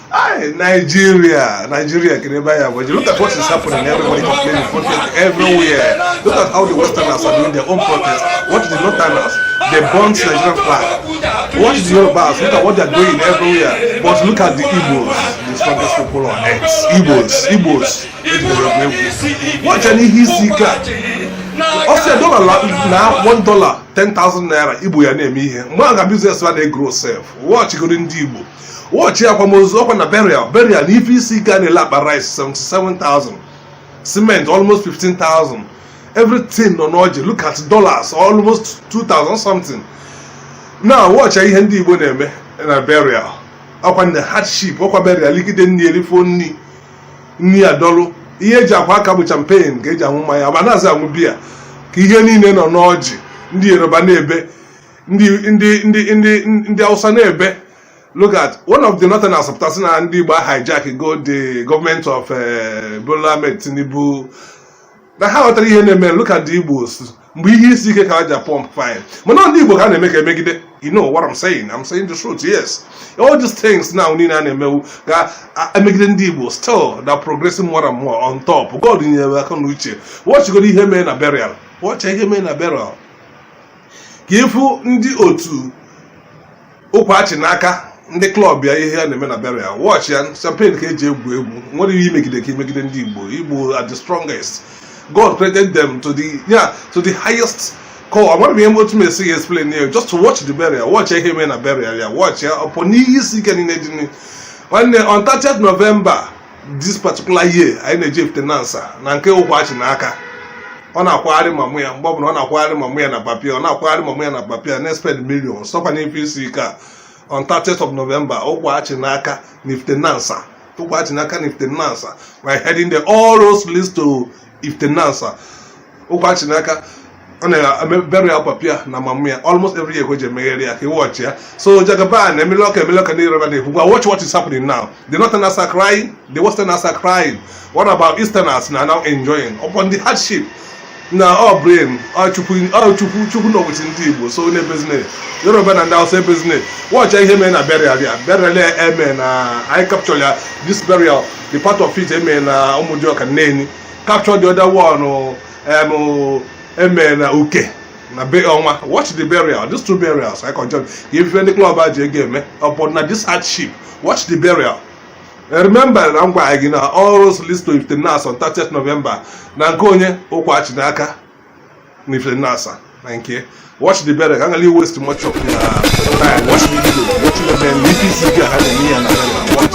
Nigeria can never have. But you look at what is happening, everybody complaining, protest everywhere. Look at how the Westerners are doing their own protest. What is the Northerners? They burn the Nigerian flag. What is the Yorubas? Look at what they're doing everywhere. But look at the Igbos, the strongest people on earth. Igbos. What any hisika? Also, $1 now, $1, 10,000 naira. Igbo ya name here. Mwanga business man they grow self. Watch you go in Igbo. Watch here kwamozo open a burial. Burial if you see can lap rice 77,000. Cement almost 15,000. Everything on orgy. Look at dollars almost 2,000 something. Now watch here Hindi Igbo name in a burial. Upon the hardship, okwa burial likide nearly phone ni adolo. Ihe eji akwa aka bụ champagne ka eji anwụ mmanya ma na-aza anwụ bia ka ihe niile nọ n'ọjị ndị Yoruba na-ebe ndị Hausa na-ebe. Look at one of the northerners supporting na ndị Igbo hijack go the government of Bola Ahmed Tinubu. Na ha ghọtara ihe na-eme. Look at the Igbos mgbe ihe isi ike ka aja pump fine mana ndị Igbo ka na-eme ka emegide. You know what I'm saying? I'm saying the truth, yes. All these things now need an emeu emegide ndị Igbo still they're progressing more and more on top. God in your account uche. What you go to hear me na burial? What you hear me na burial? Kifu ndị otu ụkwachi n'aka ndị club ya ihe na-eme na burial. Watch ya champagne ka eji egwu. What do you megide ka emegide ndị Igbo? Igbo are the strongest. God created them to the highest call. I want to be able to see explain here. Just to watch the burial. Watch him in a burial. Yeah. Watch here. Upon easy getting on 30th November this particular year, I need to answer. Nanke watch naka. On acquiring mamuya, Bob on acquiring mamuya na papier, on acquiring mamuya na papier, and spend millions. Stop an APC car on 30th of November. Watch naka niftenansa. Watch naka niftenansa. By heading the all those lists to iftenansa. Watch naka. On a burial papier na mamuya almost every year we watch ya. So Jagaban and Miloka watch what is happening now. The Northerners are crying, the Westerners are crying. What about Easterners now enjoying upon the hardship? Now our brain, our chupu know what's in Igbo, so in a business. Yoruba and now say business. Watch I hear me na burial ya. Burial amen I capture this burial, the part of it amen Omujoka Neni. Capture the other one Amen. Okay. Now, watch the burial. These two burials. I can just if any club game upon this hardship. Watch the burial. Remember, I'm going to all those list to if the NAS on 30th November. Nankonye Okwachi Naka Nifle Thank you. Watch the burial. I'm going to waste too much of your time. Watch the video. Watch the man. Watch.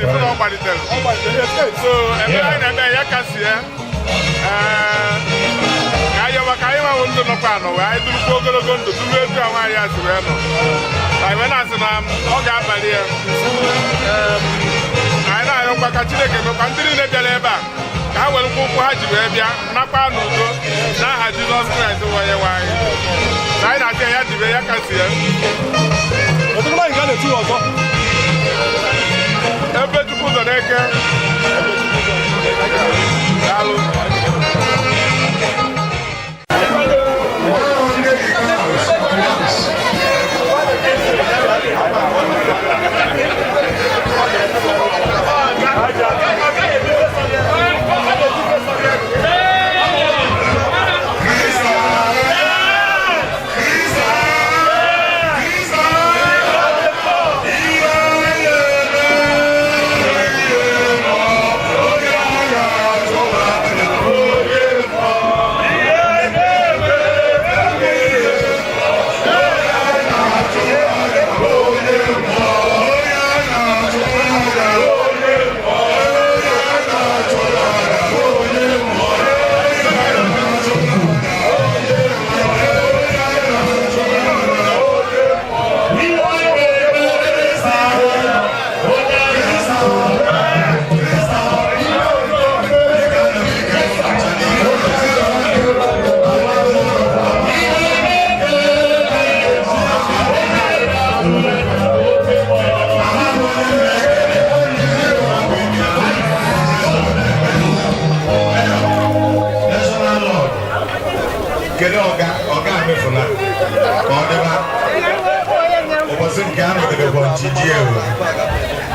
ifu na ọgbalitere so ebe anyị na-eme ya kasị ya ka anyị maka anyị nwanwe ndụ nọkwa anọ wee anyị durukwa ogologo ndụ duru etu a nwaanyị a si wee nọ anyị wee na-asị na ọ ga-abalị ya anyị na-arịọkwa ka Chineke mekwa ndị niile bịara ebe a ka ha were ụkwụ ha ji wee bịa nakwa n'udo n'aha Jizọs Kraịst bụ onye nwe anyị na anyị na-asị ya dibe ya kasị ya ebe Chukwu ụzọ n'eke daalụ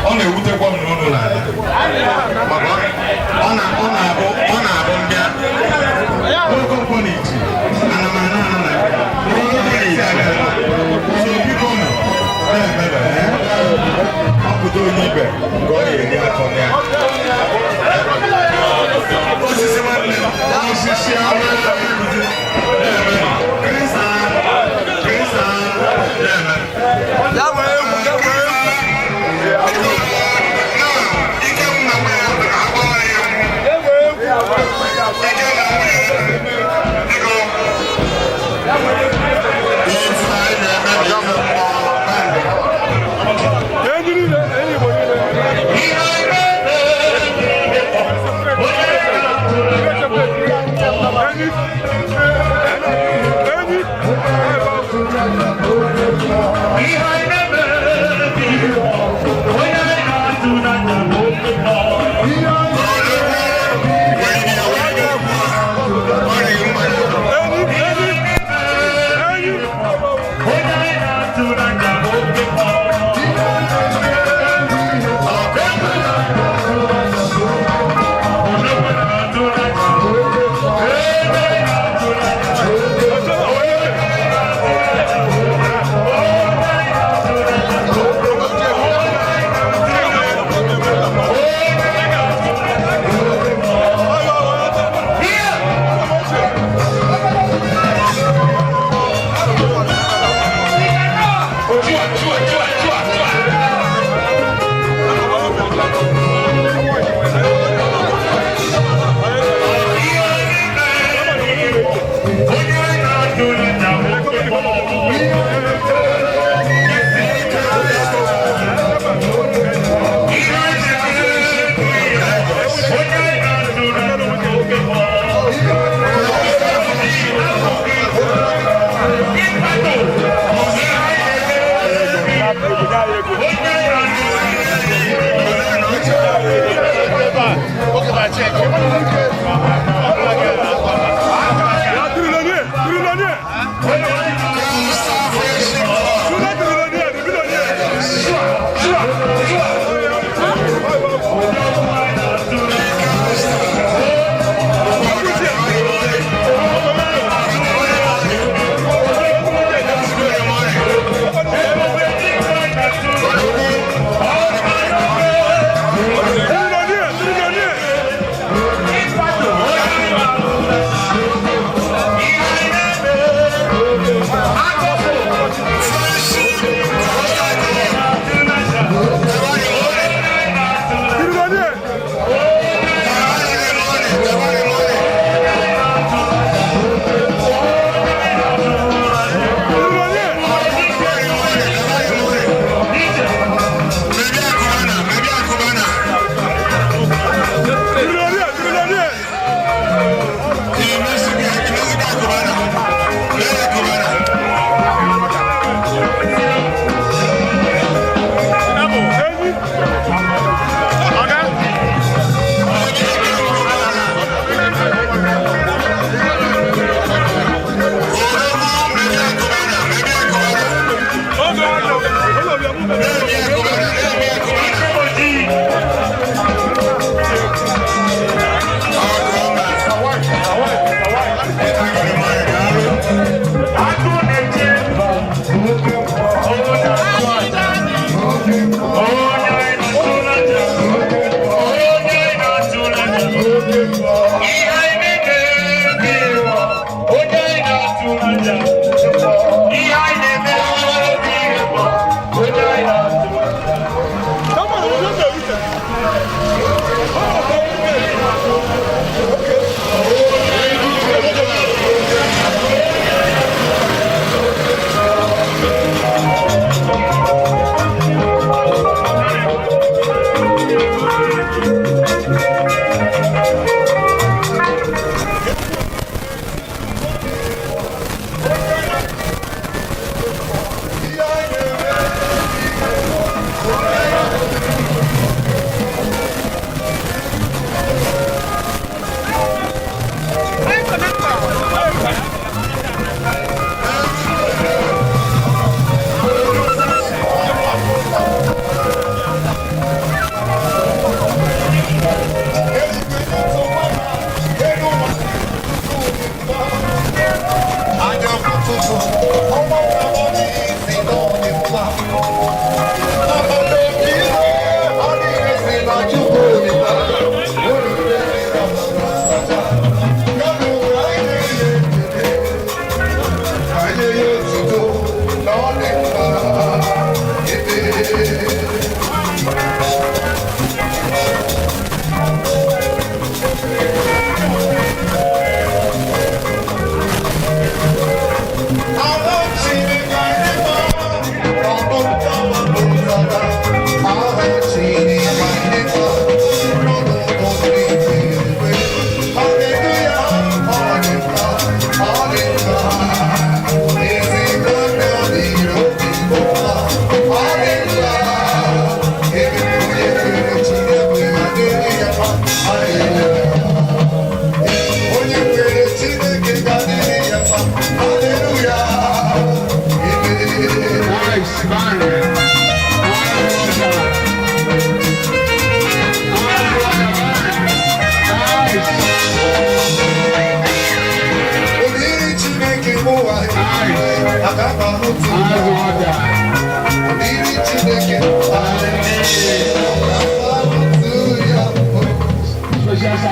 ọ na-ewutekwa m n'ụlọ n'ala maka ọ na-abụ mbịa okokwo n'iti ana m ana na so biko nọ na-emebe ọpụta onye ibe nke ọ na-eri afọ ya osisi nwanne osisi ahụ Everybody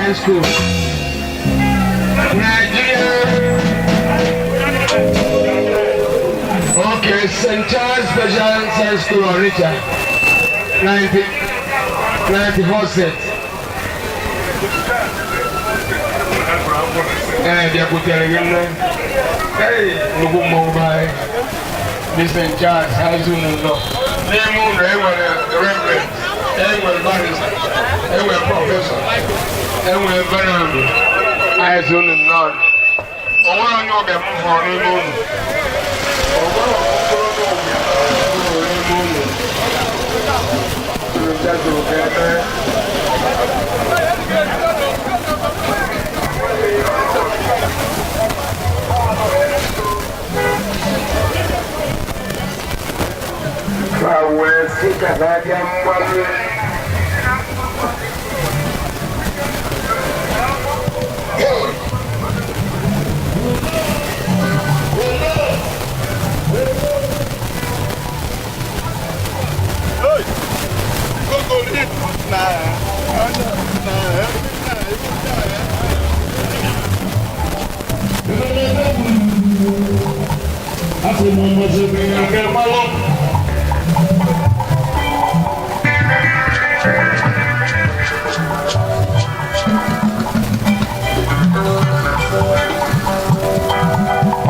High School. Nigeria. Okay, St. Charles Special Science School on Richard. 94 cents. They are putting in there. Hey, look at Mumbai. This St. Charles High School. They were reverend, they were barrister, they were professor, they were venerable. High School in Lord. Oh, I know them for the moon.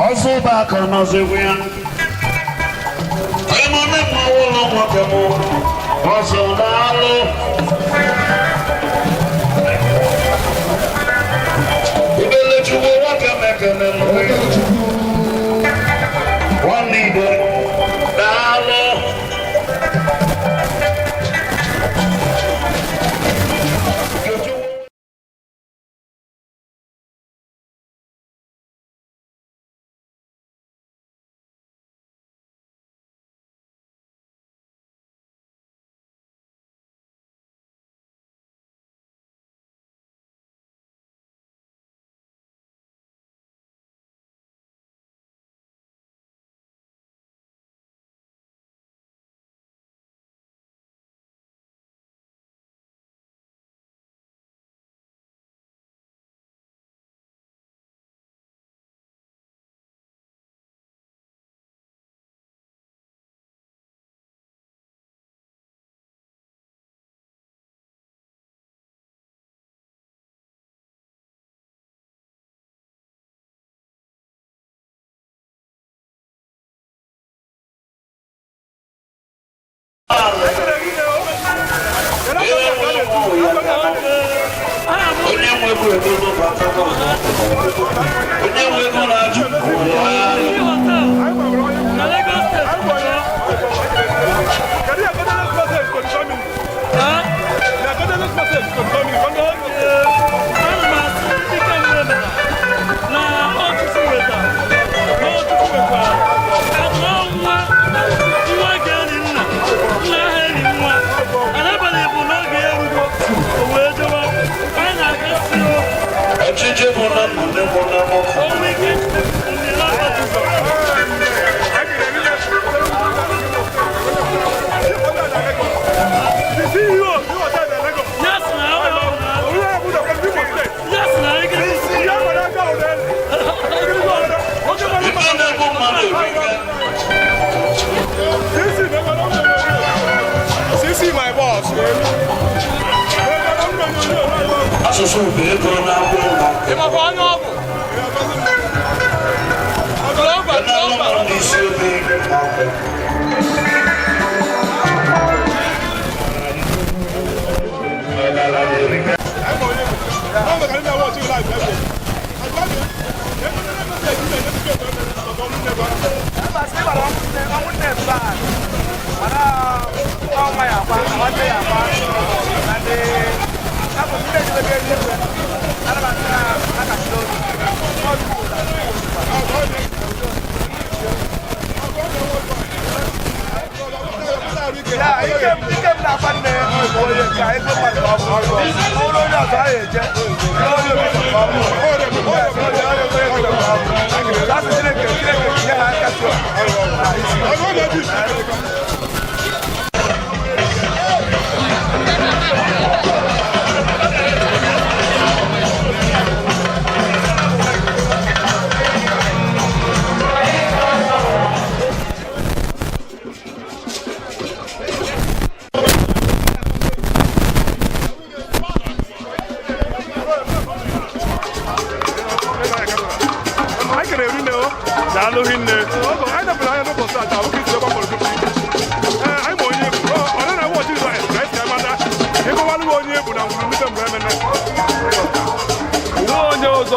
Also back on us again. I'm on the wall of Watermore. Also, we will let you go walk and make an one needed.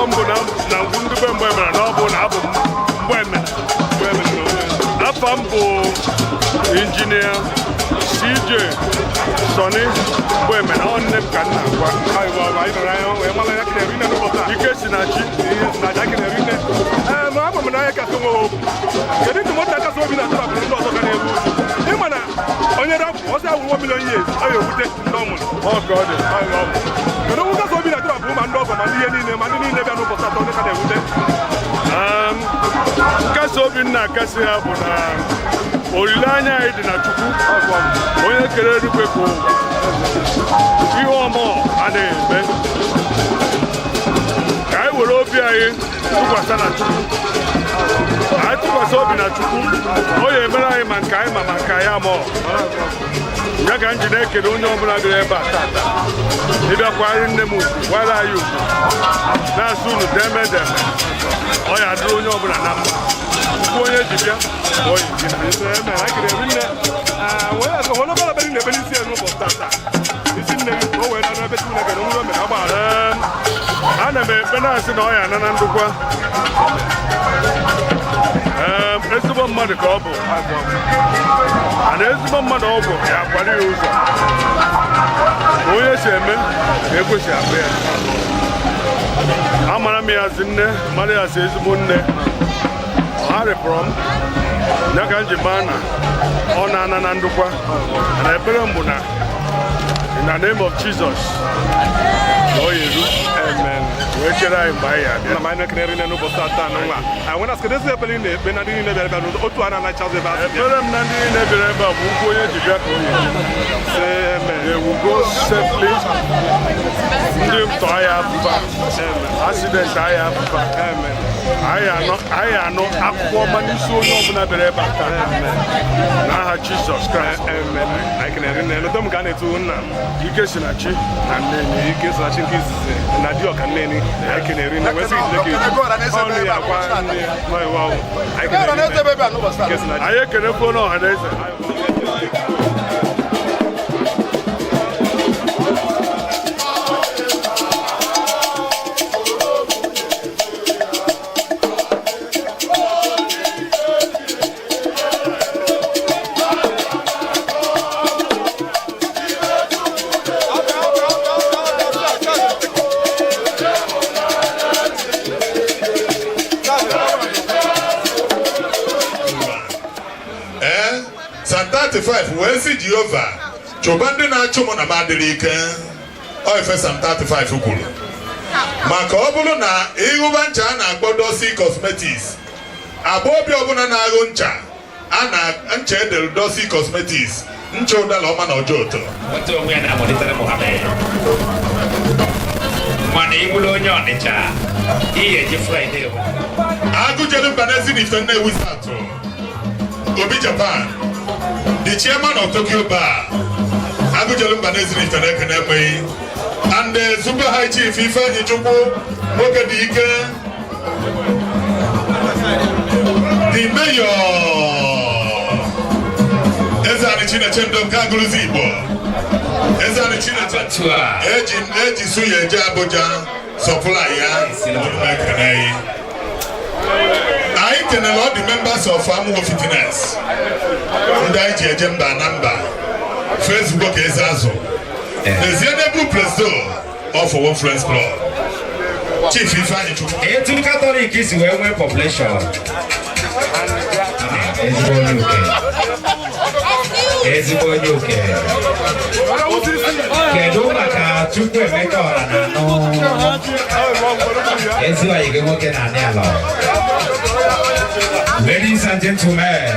ọzọ mbụ na ndị be mgbe mere na ọ bụ na abụ mgbe emere afọ m bụ injinia CJ Sonny mgbe emere ọ nne m ka nna agwa ike si na chi ma abụ m na anya kasị nwe okwu kedu ndị mmadụ akasị obi na atụrụ ndị ọzọ ka na-eru ịma na onye rapụ ọsọ awụ 1 million years ọ ga-ewute ndị ọmụrụ ọka ọ dị kedu nwoke kasị obi na atụrụ bụ ma ndị ọgọ ma ndị ihe niile ma ndị niile bịa n'ụbọchị atọ ndị ka na-ewute nkasi obi nna akasị ha bụ na olileanya anyị dị na Chukwu onye kere eluigwe ka ihe ọma adịghị eme ka anyị were obi anyị tụkwasị na Chukwu anyị tụkwasị obi na Chukwu ọ ga-emere anyị ma nke anyị ma nke anyị ama ya ka m ji na-ekele onye ọbụla bịara ebe a tata ịbịakwari nne m gwara anyị ugwu na-asụ unu demedeme ọ ya dịrị onye ọbụla na mma ukwu onye ji bịa ana m ekpe na-asị na ọ ya ana na ndụkwa ezigbo mmadụ ka ọ bụ ana ezigbo mmadụ ọ bụ ya akwado ya ụzọ onye si eme ka ekwesị abụ ya amara m ya zi nne mara ya si ezigbo nne ọ harịpụrụ m ya ka m ji maa na ọ na-ana na ndụkwa na ekpere m bụ na in the name of Jesus ọ ya eru wee chere anyị mgbe anyị abịa na anyị ekele nne n'ụbọchị atọ anụ nwa anyị na skedezi ekpere na-ekpe na ndị niile bịara bịara otu a na-anachazi ebe asị ekpere m na ndị niile bịara ebe a bụ ukwu onye ji bịa ka o they will go safely ndị ntọ anyị apụba accident anyị apụba anyị anụ akwụkwọ ọma n'isi onye ọbụla bịara ebe a taa n'aha Jizọs Kraịst anyị kelere nne n'otem ka a na-etu nna ike si na chi na nneni ike si na chi nke izizi na di ọka nneni anyị kelere nne wesị ijide ka ọnụ ya gwa nne anyị kelere nne ike si na chi anyị ekelekwa n'ọha na eze wee si Jehova chụba ndị na-achụ mụ na m adịrị ike ọ ife Psalm 35 kwuru maka ọ bụrụ na ịhụba ncha a na-akpọ Dosi Cosmetics agba obi ọbụla na-aghụ ncha a na ncha edere Dosi Cosmetics ncha ụdala ọma na ọjọọ ụtọ mana ịbụrụ onye Ọnịcha ihe eji Fraịde agụjere mba n'ezi n'ifte Nnewi atụ Obi Japan the chairman of Tokyo Bar agụjere mba n'ezi n'ifte na-ekene ekweghị and the super high chief Ifeanyi Chukwu nwoke dị ike the mayor Eze Chineke Ndo nke agụrụzi Igbo Eze Chineke eji suya eje Abuja supply ya anyị kenere all the members of Amuwo Fitness ndị anyị ji eje mba na mba Facebook Eze Azụ Ezienebụ Presto of One Friends Club Chief Ifeanyi Chukwu etu Katọlik isi wee nwee population ezigbo onye oke kedu maka Chukwu Emeka ọra na anọ ezigbo anyị nwoke na anị ala. Ladies and gentlemen,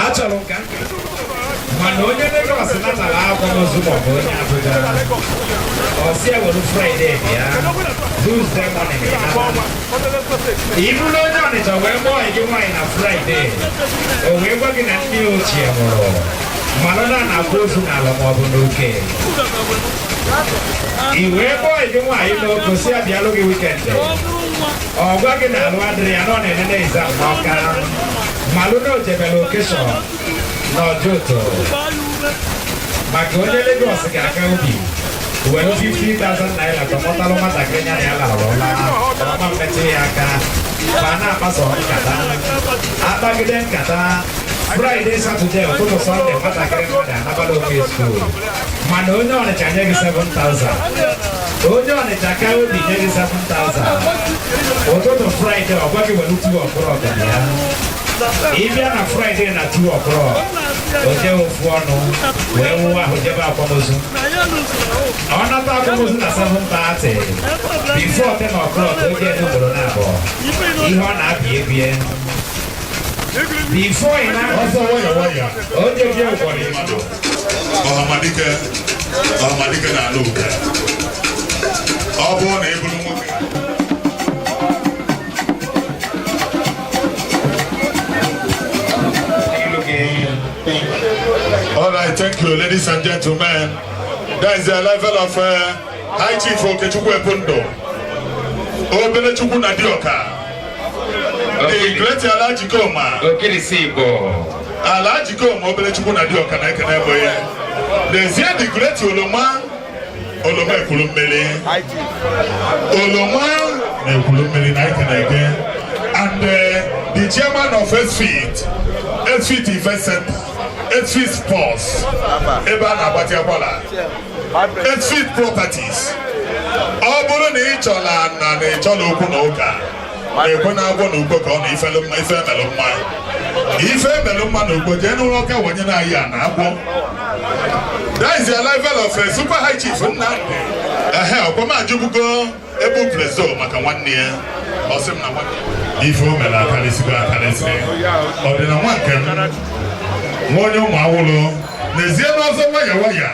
achọrọ m ka mana onye Lagos natara akwụkwọ n'ozugbo bụ onye Abuja ọsị ewere Friday bịa Tuesday morning ibulu onye Ọnịcha wee mụọ gị nwaanyị na Friday o wee gwa gị na ndị ochie mụrụ mmanụ na-agwa ozu n'ala maọbụ n'oke i wee mụọ gị nwaanyị n'oke si abịalụ gị wikendị ọ gwa gị na alụ adịrị ya nọ na-enene exam n'Ọka malụ na ojebe lokeshọn n'Ọjọto maka onye Lagos ga-aka ubi were 50,000 naira tọmọtalụ nwatakịrị nya ya larụrụla ọma mmetụ ya aka ma na-akpasa nkata akpagide nkata Friday Saturday ụtụtụ Sunday nwatakịrị mmadụ anabala oke skuul mana onye Ọnịcha nye gị 7,000 onye Ọnịcha ka obi nye gị 7,000 ụtụtụ Friday ọ gwaghị were 2 o'clock ya ịbịa na Friday na 2 o'clock oje ofu ọnụ wee nwụwa ahụ jebe akwamozu ọ nata akwamozu na 7:30 before 10 o'clock oje n'obodo na-abụọ ihe ọ na-abịa ebie before ị na-azọ waya oje bịa ụgbọrọ ịmadụ ọhamadike na ala uke ọ bụrụ na eburu nwoke All right, thank you, ladies and gentlemen. That is the level of High Chief Okechukwu Epundo. Obelechukwu Nadioka. The great Alhaji Koma. Alhaji Koma Obelechukwu Nadioka na ekene boye. The great Oloma Ekulummeli. Oloma Ekulummeli na ekene again. And the chairman of S-Feet Event Center. S-Feet Sports, Eba na Batiakwala, S-Feet Properties. Ọ bụrụ na ị chọla na ịchọla okwu na ụka, ekwe na-agwọ na ugbo ka ọ na ife melụ mma. Ife melụ mma na ugbo jee n'ụlọ ọka wenye na ahịa na agwọ. That is the level of Super High Chief Nnamdi. Ọkwama ajụbugo ebe Prezo maka nwanne ya. Ọ sị m na nwanne ife o mere akarịsịgo akarịsịrị. Ọ dị na nwa nke m. Nwanne ụmụ awụlụ n'ezie n'ọzọ waya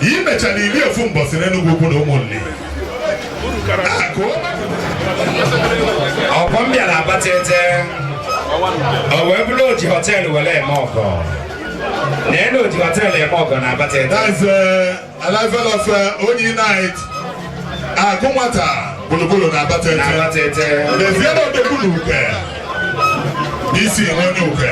imechara iri ofu mbọsị n'Enugu kwuru ụmụnne ọkwa m bịara abatete o wee bụrụ oji họteelụ were eme ọgọ na-ene oji họteelụ eme ọgọ na abatete. That's a level of onye night agụ nwata gburugburu na abatete n'ezie n'odogwu na uke isi onye uke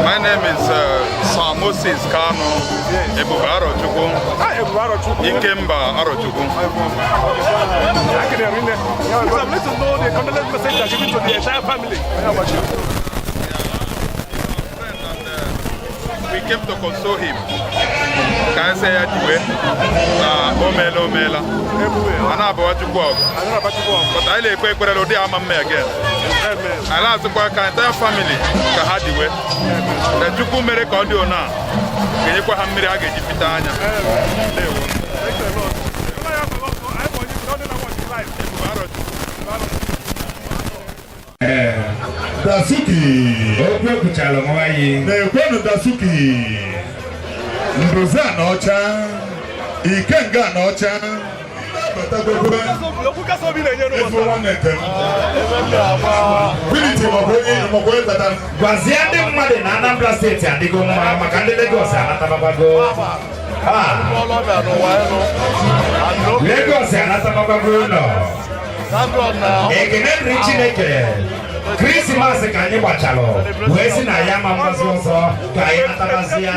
My name is Sir Moses Kano Ebube Arochukwu Ikemba Arochukwu. I'm letting to know the condolence message that given to the entire family. We came to console him. Can I say Omela? But I lay quick with a day I'm a again. I last the entire family can have the way. The Juku Mere Condio now. Can you put a mirage if you tanya? Dasuki. Okwe kuchalo mwayi. Na-ekwenu Dasuki. Ndoza na ọcha. Ikenga na ọcha. Gwazie ndị mmadụ na Anambra steeti adịgo mma maka ndị Lagos anatababago. Lagos anatababago ụlọ. Ekene dịrị Chineke. Christmas ka anyị gbachalụ wee si na ya ma mmasị ọzọ ka anyị natabazi ya.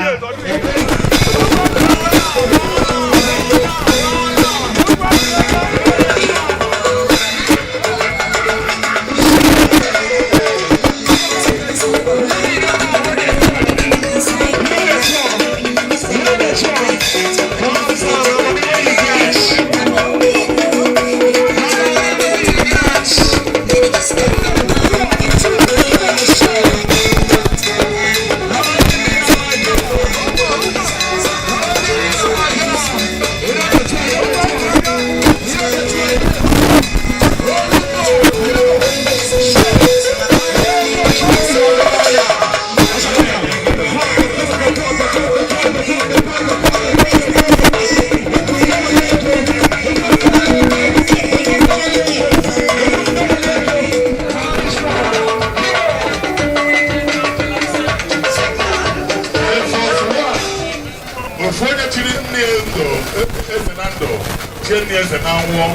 Cheni eze na nwụọ.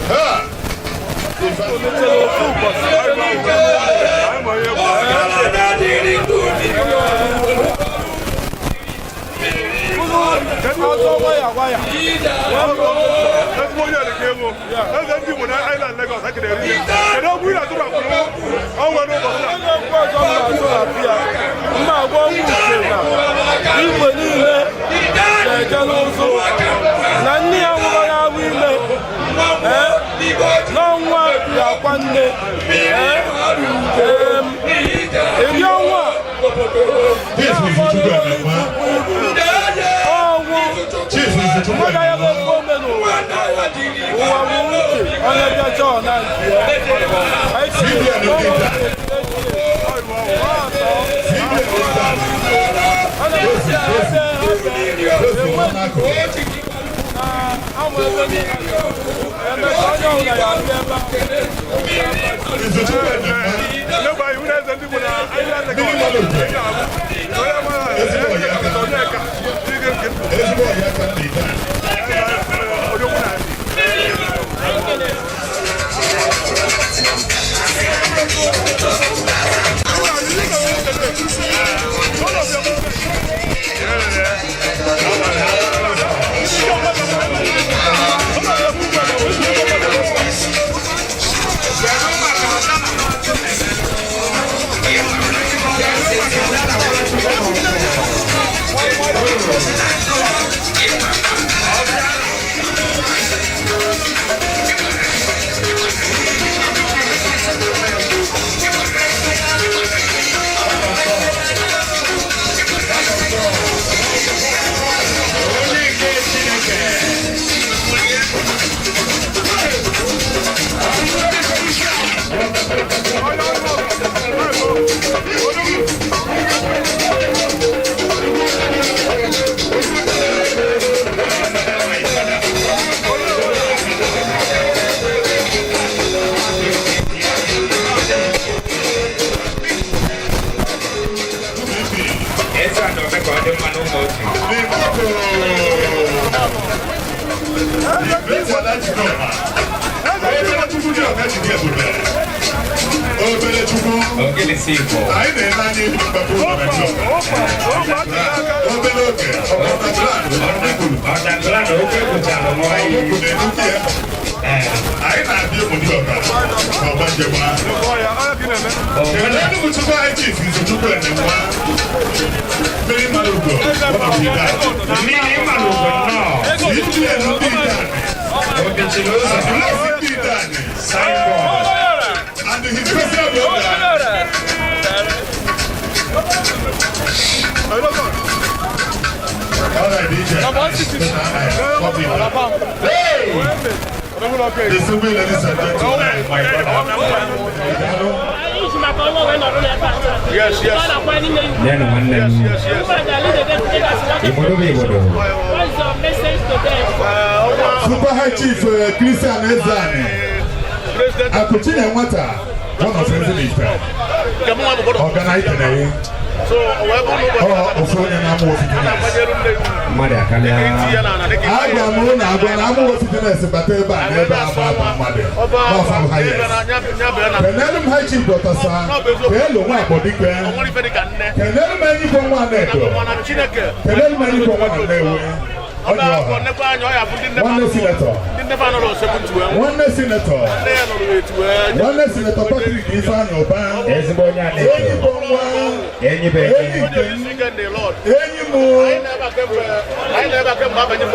Ha! Super High Chief Christian Ezani. Akuchine Nwata, one of the presidents. Organized today. So,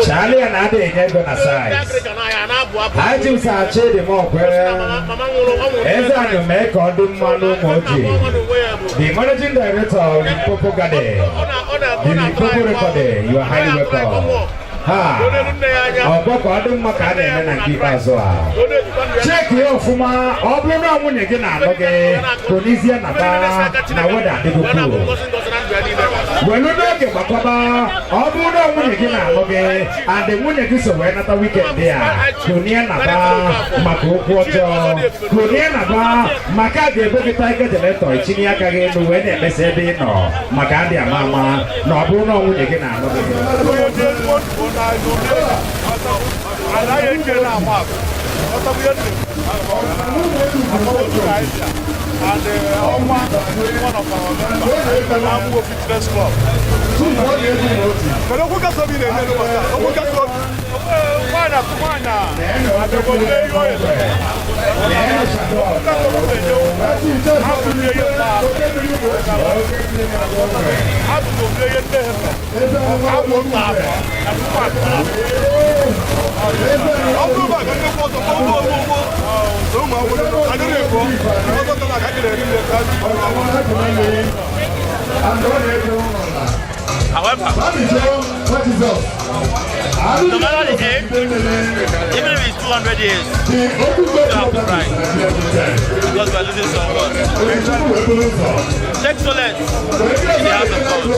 Charlie and Ade ain't gonna sign. I just said the more as I make all the Manu Moji, the managing director of Popo Gade, the Popo Recorde, you are highly welcome. Ha! Ọ̀pọ̀pọ̀ Makade and Kipazoa. Check your Fuma, Oblona Munigina, okay, Tunisia Naba, Nawada, the Gupu. When we don't get Bakaba, Oblona Munigina, okay, and the Munigis of another weekend there. Tunia Naba, Makopoto, Tunia Naba, Makade, Bokitaga, the letter, Chiniaka, when they say no, Makade, Mama, no Bruno Munigina. And one of our members, Ambo Fitness Club. But who got to be the name of that? Who got to However, no matter the age, even if it's 200 years, you have to cry because we are losing someone. Take solace in the house of God.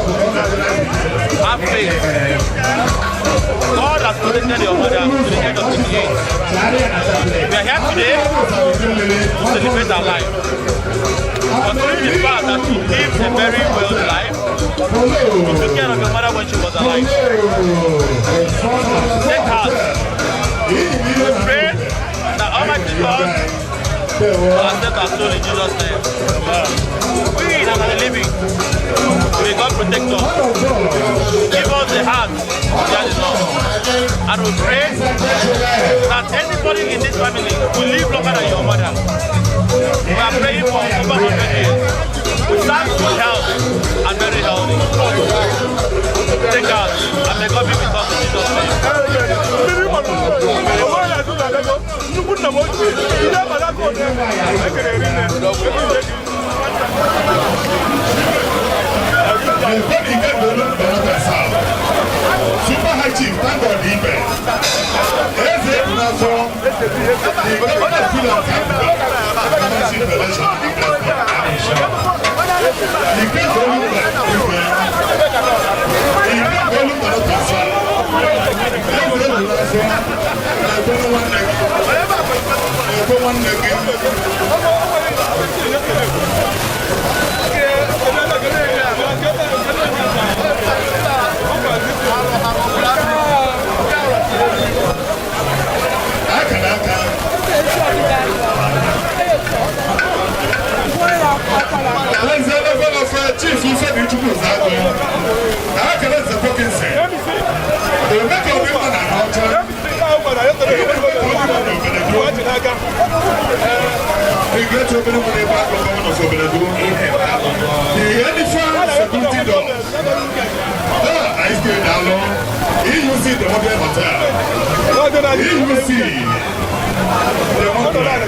Have faith. God has protected your mother to the age of 58. We are here today to celebrate our life. Considering the fact that she lived a very well life, you took care of your mother when she was alive. Take heart. We pray that Almighty God will accept our soul in Jesus' name. We that are living, may God protect us. Give us the heart that is love. And we pray that anybody in this family will live longer than your mother. We are praying for over 100 years. We start with health and very healthy. Take out and may God be with us in Jesus' name. Super High Chief, thank God he been. There's a platform. Chief, you said you took us out there. How can I support you? They make a woman an altar. We get to open the back of one of the elephant security dog. I stay down long. Here you see the hotel. Here you see the hotel.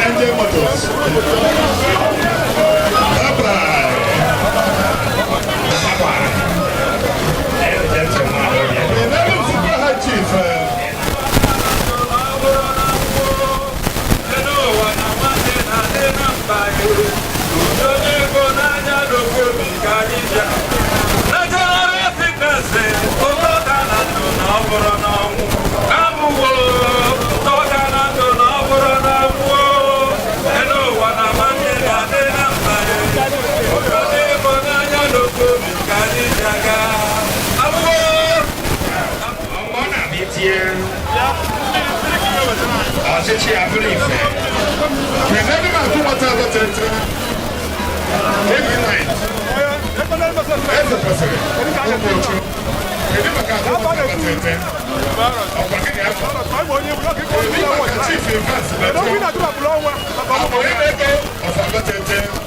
Angel Motors. Bye-bye. Super High Chief. I believe. Remember my two water every night. As a president,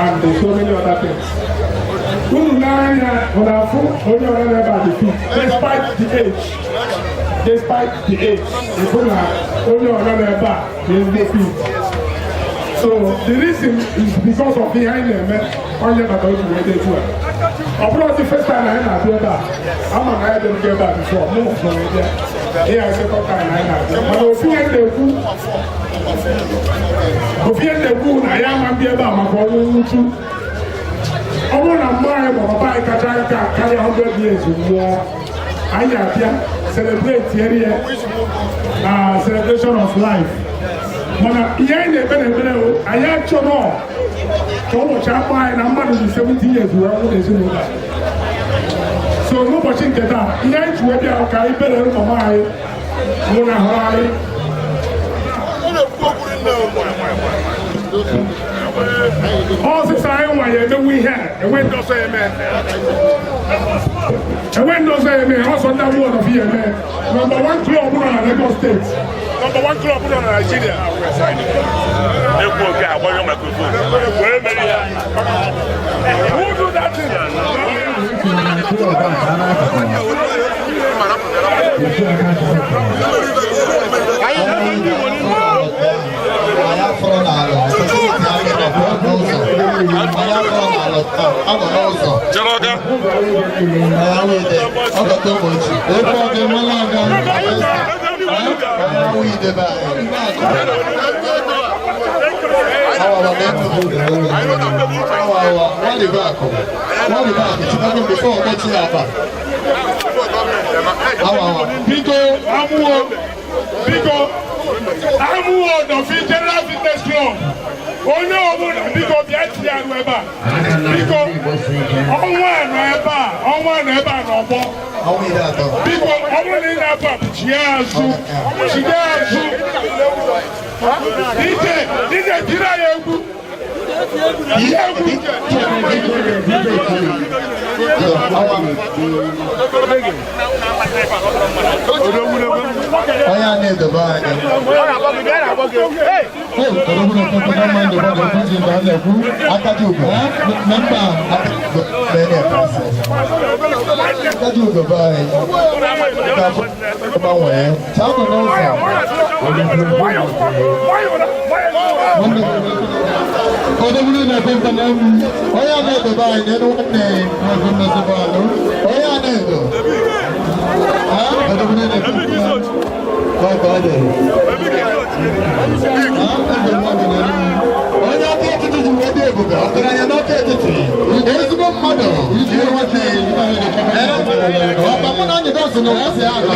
And so many other things. Despite the age, so the reason is because of behind them. Only about the first time I had to that. I'm not going to get back before. Move from there. Here I second time I had. But the moon, I am a beer about my phone. I want to marry my bike. I carry 100 years with war. I celebrate here, celebration of life. Mana behind the benefit, I actually know. So Chapa and I'm 70 years old. So no watching that. Behind to where they are carrying better for my Mona Hari. All the time when we had, and when those amen. And when those amen, also that word of here, man. Number 1 club on Lagos State. Number 1 club on Nigeria. Who do that thing? General Fitness Club. Oh no, because the Etienne Weber. Because on one Weber, no more. Because on one Weber, DJ, Dájú bàbá ẹ̀ ọba wẹ̀ ẹ́ táwọn náà sà ọdún náà fẹ́ fẹ́ náà ọ̀yà náà bàbá ẹ̀ nínú wọn ní ọdún náà sọ bàbá lọ ọ̀yà náà lọ ọdún náà fẹ́ fẹ́ náà bàbá dẹ̀ ọ̀yà tó tètè jù wọ́n dé ìbùkà ọ̀tẹ̀rẹ̀ yẹn náà tètè ezigbo mmadụ iji nwoke ọba mụ na anyị dọsị na ụwa si ahụ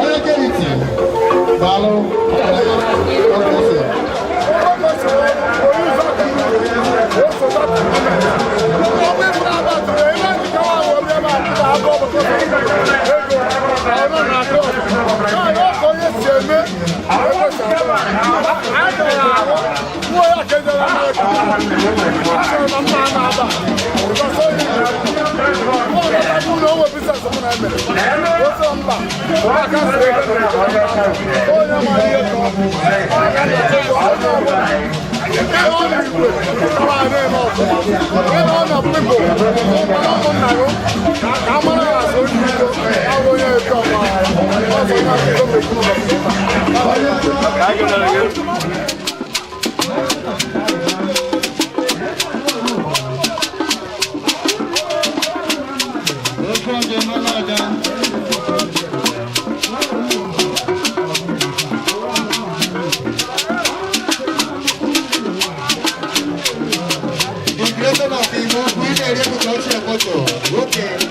onye keriti daalụ Okay.